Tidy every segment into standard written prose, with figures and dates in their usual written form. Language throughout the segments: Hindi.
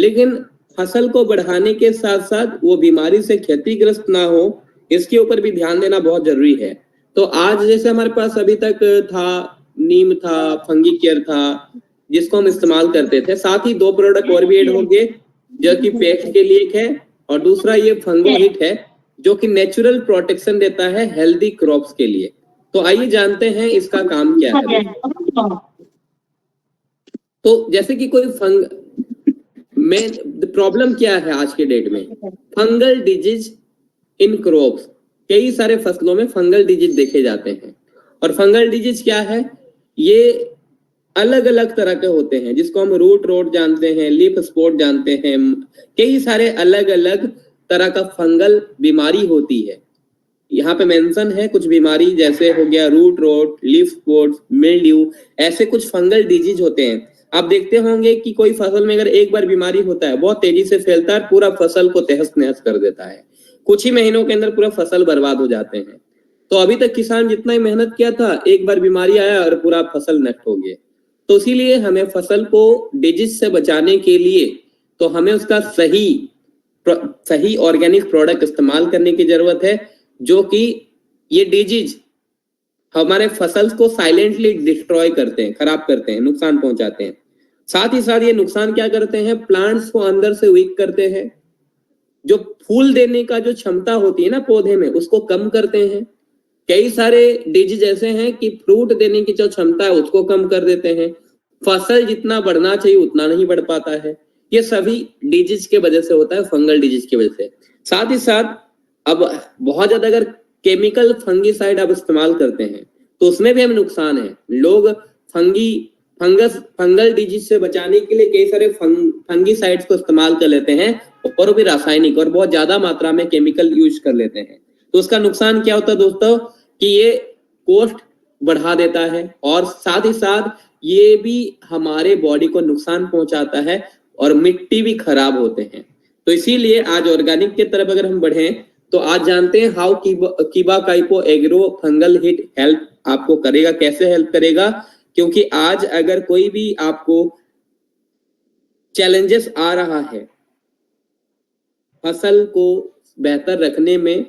लेकिन फसल को बढ़ाने के साथ साथ वो बीमारी से क्षतिग्रस्त ना हो, इसके ऊपर भी ध्यान देना बहुत जरूरी है। तो आज जैसे हमारे पास अभी तक था, नीम था, फंगी केयर था, जिसको हम इस्तेमाल करते थे। साथ ही 2 प्रोडक्ट और भी ऐड हो गए, जो कि पेस्ट के लिए एक है और दूसरा ये फंगो हिट है, जो कि नेचुरल प्रोटेक्शन देता है हेल्दी क्रॉप्स के लिए। तो आइए जानते हैं इसका काम क्या है। तो जैसे कि कोई में प्रॉब्लम क्या है आज के डेट में, फंगल डिजीज इन क्रॉप्स। कई सारे फसलों में फंगल डिजीज देखे जाते हैं। और फंगल डिजीज क्या है, ये अलग अलग तरह के होते हैं, जिसको हम रूट रोट जानते हैं, लीफ स्पॉट जानते हैं। कई सारे अलग अलग तरह का फंगल बीमारी होती है। यहाँ पे मेंशन है कुछ बीमारी, जैसे हो गया root rot, leaf spot, mildew, ऐसे कुछ फंगल डिजीज होते हैं। आप देखते होंगे कि कोई फसल में अगर एक बार बीमारी होता है, बहुत तेजी से फैलता है, पूरा फसल को तहस नहस कर देता है। कुछ ही महीनों के अंदर पूरा फसल बर्बाद हो जाते हैं। तो अभी तक किसान जितना ही मेहनत किया था, एक बार बीमारी आया और पूरा फसल नष्ट हो गया। तो इसीलिए हमें फसल को डिजीज से बचाने के लिए तो हमें उसका सही ऑर्गेनिक प्रोडक्ट इस्तेमाल करने की जरूरत है, जो कि ये डिजीज हमारे फसल को साइलेंटली डिस्ट्रॉय करते हैं, खराब करते हैं, नुकसान पहुंचाते हैं। साथ ही साथ ये नुकसान क्या करते हैं, प्लांट्स को अंदर से वीक करते हैं। जो फूल देने का जो क्षमता होती है ना पौधे में, उसको कम करते हैं। कई सारे डिजीज ऐसे हैं कि फ्रूट देने की जो क्षमता है उसको कम कर देते हैं। फसल जितना बढ़ना चाहिए उतना नहीं बढ़ पाता है। ये सभी डिजीज के वजह से होता है, फंगल डिजीज की वजह से। साथ ही साथ अब बहुत ज्यादा अगर केमिकल फंगीसाइड आप इस्तेमाल करते हैं तो उसमें भी हमें नुकसान है। लोग फंगल डिजीज से बचाने के लिए कई सारे फंगीसाइड्स को इस्तेमाल कर लेते हैं, और भी रासायनिक और बहुत ज्यादा मात्रा में केमिकल यूज कर लेते हैं। तो उसका नुकसान क्या होता है दोस्तों, कि ये कॉस्ट बढ़ा देता है और साथ ही साथ ये भी हमारे बॉडी को नुकसान पहुंचाता है और मिट्टी भी खराब होते हैं। तो इसीलिए आज ऑर्गेनिक की तरफ अगर हम बढ़ें तो आज जानते हैं how कीबा काइपो agro fungal hit help आपको करेगा, कैसे हेल्प करेगा। क्योंकि आज अगर कोई भी आपको चैलेंजेस आ रहा है फसल को बेहतर रखने में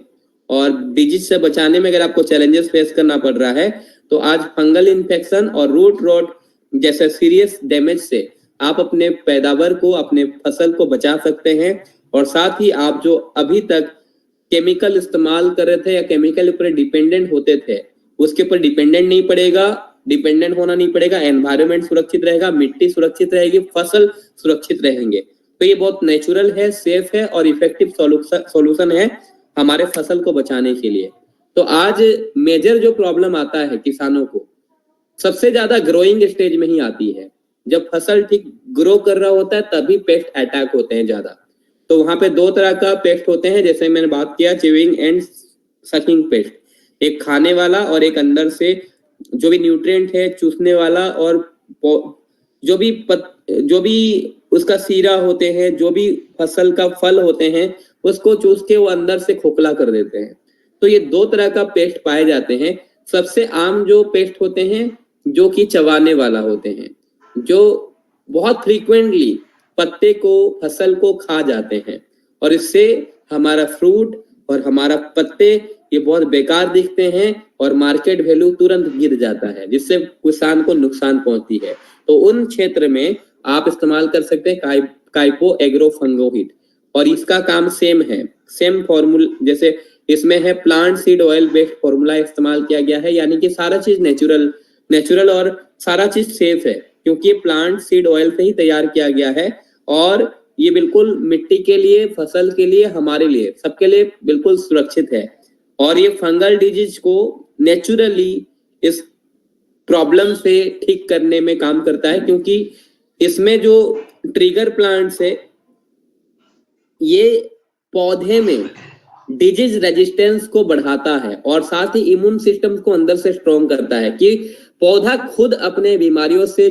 और डिजीज से बचाने में, अगर आपको चैलेंजेस फेस करना पड़ रहा है, तो आज फंगल इन्फेक्शन और रूट रॉट जैसे सीरियस डैमेज से आप अपने पैदावार को, अपने फसल को बचा सकते हैं। और साथ ही आप जो अभी तक केमिकल इस्तेमाल कर रहे थे या केमिकल ऊपर डिपेंडेंट होते थे, उसके ऊपर डिपेंडेंट होना नहीं पड़ेगा। एनवायरनमेंट सुरक्षित रहेगा, मिट्टी सुरक्षित रहेगी, फसल सुरक्षित रहेंगे। तो ये बहुत नेचुरल है, सेफ है और इफेक्टिव सॉल्यूशन है हमारे फसल को बचाने के लिए। तो आज मेजर जो प्रॉब्लम आता है किसानों को, सबसे ज्यादा ग्रोइंग स्टेज में ही आती है। जब फसल ठीक ग्रो कर रहा होता है तभी पेस्ट अटैक होते हैं ज्यादा। तो वहां पे 2 तरह का पेस्ट होते हैं, जैसे मैंने बात किया च्यूइंग एंड सकिंग पेस्ट, एक खाने वाला और एक अंदर से जो भी न्यूट्रिएंट है चूसने वाला, और जो भी उसका सीरा होते हैं, जो भी फसल का फल होते हैं, उसको चूस के वो अंदर से खोखला कर देते हैं। तो ये 2 तरह का पेस्ट पाए जाते हैं। सबसे आम जो पेस्ट होते हैं जो कि चबाने वाला होते हैं, जो बहुत फ्रीक्वेंटली पत्ते को, फसल को खा जाते हैं और इससे हमारा फ्रूट और हमारा पत्ते ये बहुत बेकार दिखते हैं और मार्केट वैल्यू तुरंत गिर जाता है, जिससे किसान को नुकसान पहुंचती है। तो उन क्षेत्र में आप इस्तेमाल कर सकते हैं काइपो एग्रो फंगो हिट, और इसका काम सेम है, सेम फॉर्मूला जैसे इसमें है। Plant seed oil based formula इस्तेमाल किया गया है, यानी कि सारा चीज नेचुरल और सारा चीज सेफ है, क्योंकि ये प्लांट सीड ऑयल से ही तैयार किया गया है। और ये बिल्कुल मिट्टी के लिए, फसल के लिए, हमारे लिए, सबके लिए बिल्कुल सुरक्षित है। और ये फंगल डिजीज को नेचुरली इस प्रॉब्लम से ठीक करने में काम करता है, क्योंकि इसमें जो ट्रिगर प्लांट्स है ये पौधे में डिजीज रेजिस्टेंस को बढ़ाता है और साथ ही इम्यून सिस्टम को अंदर से स्ट्रॉन्ग करता है कि पौधा खुद अपने बीमारियों से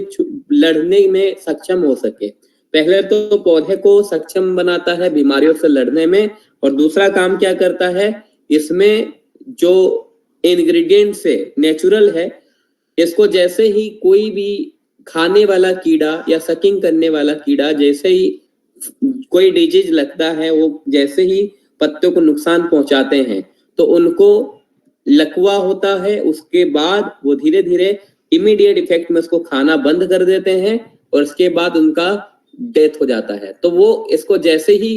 लड़ने में सक्षम हो सके। पहले तो पौधे को सक्षम बनाता है बीमारियों से लड़ने में, और दूसरा काम क्या करता है, इसमें जो इंग्रेडिएंट्स है नेचुरल है, इसको जैसे ही कोई भी खाने वाला कीड़ा या सकिंग करने वाला कीड़ा जैसे ही कोई डिजीज लगता है, वो जैसे ही पत्तों को नुकसान पहुंचाते हैं तो उनको लकवा होता है, उसके बाद वो धीरे धीरे इमीडिएट इफेक्ट में उसको खाना बंद कर देते हैं और उसके बाद उनका डेथ हो जाता है। तो वो इसको जैसे ही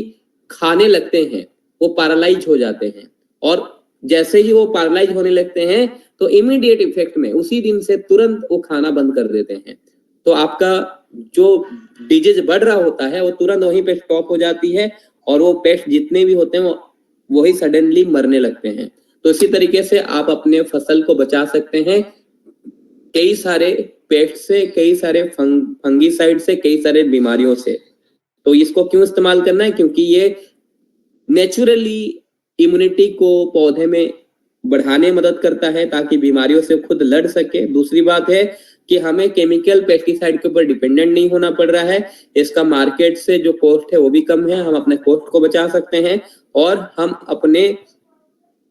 खाने लगते हैं वो पैरालाइज हो जाते हैं, और जैसे ही वो पैरालाइज होने लगते हैं तो इमीडिएट इफेक्ट में उसी दिन से तुरंत वो खाना बंद कर देते हैं। तो आपका जो डिजीज बढ़ रहा होता है वो तुरंत वहीं पे स्टॉप हो जाती है, और वो पेस्ट जितने भी होते हैं वो वही सडनली मरने लगते हैं। तो इसी तरीके से आप अपने फसल को बचा सकते हैं कई सारे पेस्ट से, कई सारे फंगीसाइड से, कई सारे बीमारियों से। तो इसको क्यों इस्तेमाल करना है? क्योंकि ये नेचुरली इम्यूनिटी को पौधे में बढ़ाने में मदद करता है ताकि बीमारियों से खुद लड़ सके। दूसरी बात है कि हमें केमिकल पेस्टिसाइड के ऊपर डिपेंडेंट नहीं होना पड़ रहा है, इसका मार्केट से जो कॉस्ट है वो भी कम है, हम अपने कॉस्ट को बचा सकते हैं और हम अपने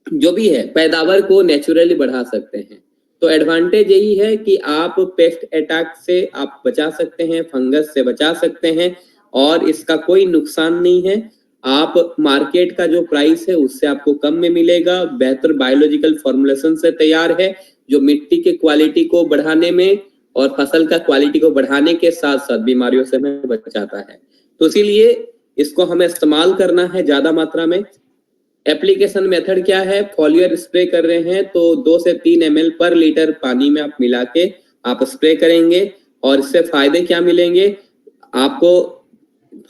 जो भी है पैदावार को नेचुरली बढ़ा सकते हैं। तो एडवांटेज यही है कि आप पेस्ट अटैक से आप बचा सकते हैं, फंगस से बचा सकते हैं और इसका कोई नुकसान नहीं है। आप मार्केट का जो प्राइस है उससे आपको कम में मिलेगा, बेहतर बायोलॉजिकल फॉर्मुलेशन से तैयार है जो मिट्टी के क्वालिटी को बढ़ाने में और फसल का क्वालिटी को बढ़ाने के साथ साथ बीमारियों से हमें बचाता है। तो इसीलिए इसको हमें इस्तेमाल करना है ज्यादा मात्रा में। एप्लीकेशन मेथड क्या है? फॉलियर स्प्रे कर रहे हैं तो 2 से 3 ml पर लीटर पानी में आप मिला के आप स्प्रे करेंगे, और इससे फायदे क्या मिलेंगे आपको?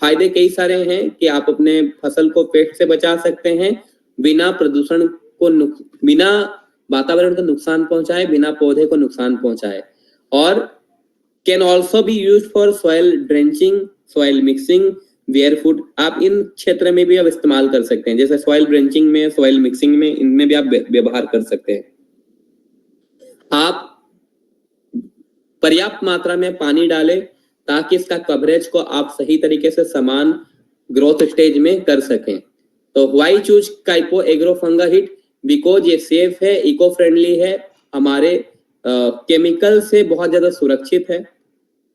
फायदे कई सारे हैं कि आप अपने फसल को पेस्ट से बचा सकते हैं बिना प्रदूषण को, बिना वातावरण को नुकसान पहुंचाए, बिना पौधे को नुकसान पहुंचाए, और can also be use for soil drenching, soil mixing, where food. आप इन क्षेत्र में भी आप इस्तेमाल कर सकते हैं, जैसे सॉइल ड्रेंचिंग में, सॉइल मिक्सिंग में, इनमें भी आप व्यवहार कर सकते हैं। आप पर्याप्त मात्रा में पानी डालें ताकि इसका कवरेज को आप सही तरीके से समान ग्रोथ स्टेज में कर सकें। तो व्हाई चूज काइपो एग्रो फंगा हिट? बिकॉज ये सेफ है, इको फ्रेंडली है, हमारे केमिकल से बहुत ज्यादा सुरक्षित है,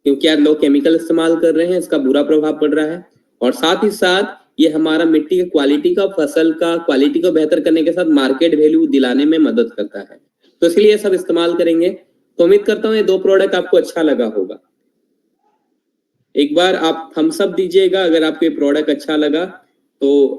क्योंकि आज लोग केमिकल इस्तेमाल कर रहे हैं, इसका बुरा प्रभाव पड़ रहा है, और साथ ही साथ ये हमारा मिट्टी की क्वालिटी का, फसल का क्वालिटी को बेहतर करने के साथ मार्केट वैल्यू दिलाने में मदद करता है। तो इसलिए सब इस्तेमाल करेंगे। तो उम्मीद करता हूँ ये 2 प्रोडक्ट आपको अच्छा लगा होगा। एक बार आप थम्स अप दीजिएगा अगर आपको ये प्रोडक्ट अच्छा लगा तो।